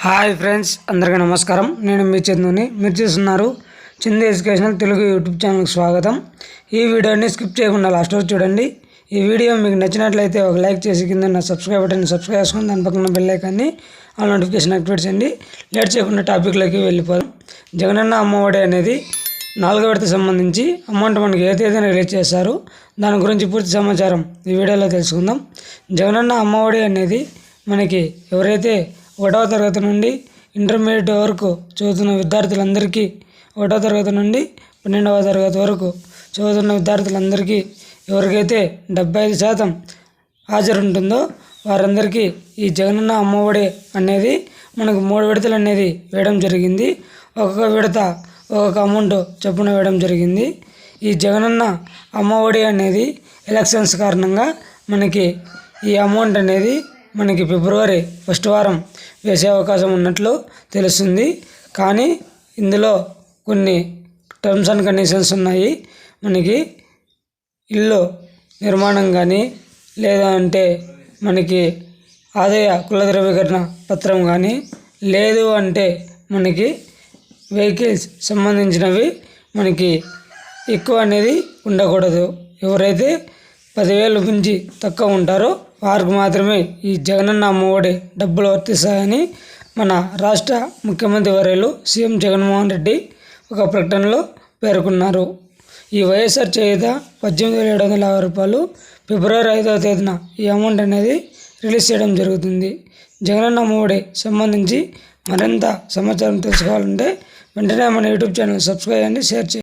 Hi friends, అందరికీ నమస్కారం. నేను మీ చందుని. మీరు చూస్తున్నారు చందు ఎడ్యుకేషనల్ తెలుగు యూట్యూబ్ ఛానల్కి స్వాగతం. ఈ వీడియోని స్కిప్ చేయకుండా లాస్ట్ వరకు చూడండి. ఈ వీడియో మీకు నచ్చినట్లయితే ఒక లైక్ చేసి కింద నా సబ్స్క్రైబ్ బటన్ సబ్స్క్రైబ్ చేసుకుని దాని పక్కన బెల్ ఐకాన్ని ఆ నోటిఫికేషన్ యాక్టివేట్ చేయండి. లేట్ చేయకుండా టాపిక్లోకి వెళ్ళిపోదాం. జగనన్న అమ్మఒడి అనేది 4వ విడత సంబంధించి అమౌంట్ మనకి ఏ తేదీన రిలీజ్ చేశారు, దాని గురించి పూర్తి సమాచారం ఈ వీడియోలో తెలుసుకుందాం. జగనన్న అమ్మఒడి అనేది మనకి ఎవరైతే 1వ తరగతి నుండి ఇంటర్మీడియట్ వరకు చదువుతున్న విద్యార్థులందరికీ, 1వ తరగతి నుండి 12వ తరగతి వరకు చదువుతున్న విద్యార్థులందరికీ ఎవరికైతే 75% హాజరు ఉంటుందో వారందరికీ ఈ జగనన్న అమ్మఒడి అనేది మనకు 3 విడతలు అనేది వేయడం జరిగింది. ఒక్కొక్క విడత ఒక్కొక్క అమౌంట్ చొప్పున వేయడం జరిగింది. ఈ జగనన్న అమ్మఒడి అనేది ఎలక్షన్స్ కారణంగా మనకి ఈ అమౌంట్ అనేది మనకి ఫిబ్రవరి 1వ వారం వేసే అవకాశం ఉన్నట్లు తెలుస్తుంది. కానీ ఇందులో కొన్ని టర్మ్స్ అండ్ కండిషన్స్ ఉన్నాయి. మనకి ఇల్లు నిర్మాణం కానీ, లేదా అంటే మనకి ఆదాయ కుల ధృవీకరణ పత్రం కానీ, లేదు అంటే మనకి వెహికల్స్ సంబంధించినవి మనకి ఎక్కువ అనేది ఉండకూడదు. ఎవరైతే 10,000 నుంచి తక్కువ ఉంటారో వారికి మాత్రమే ఈ జగనన్న అమ్మఒడి డబ్బులు వర్తిస్తాయని మన రాష్ట్ర ముఖ్యమంత్రి వర్యులు సీఎం జగన్మోహన్ రెడ్డి ఒక ప్రకటనలో పేర్కొన్నారు. ఈ వైఎస్ఆర్ చేయుత 18,750 రూపాయలు ఫిబ్రవరి 5వ తేదీన ఈ అమౌంట్ అనేది రిలీజ్ చేయడం జరుగుతుంది. జగనన్న అమ్మఒడి సంబంధించి మరింత సమాచారం తెలుసుకోవాలంటే వెంటనే మన యూట్యూబ్ ఛానల్ సబ్స్క్రైబ్ చేయండి, షేర్ చేయండి.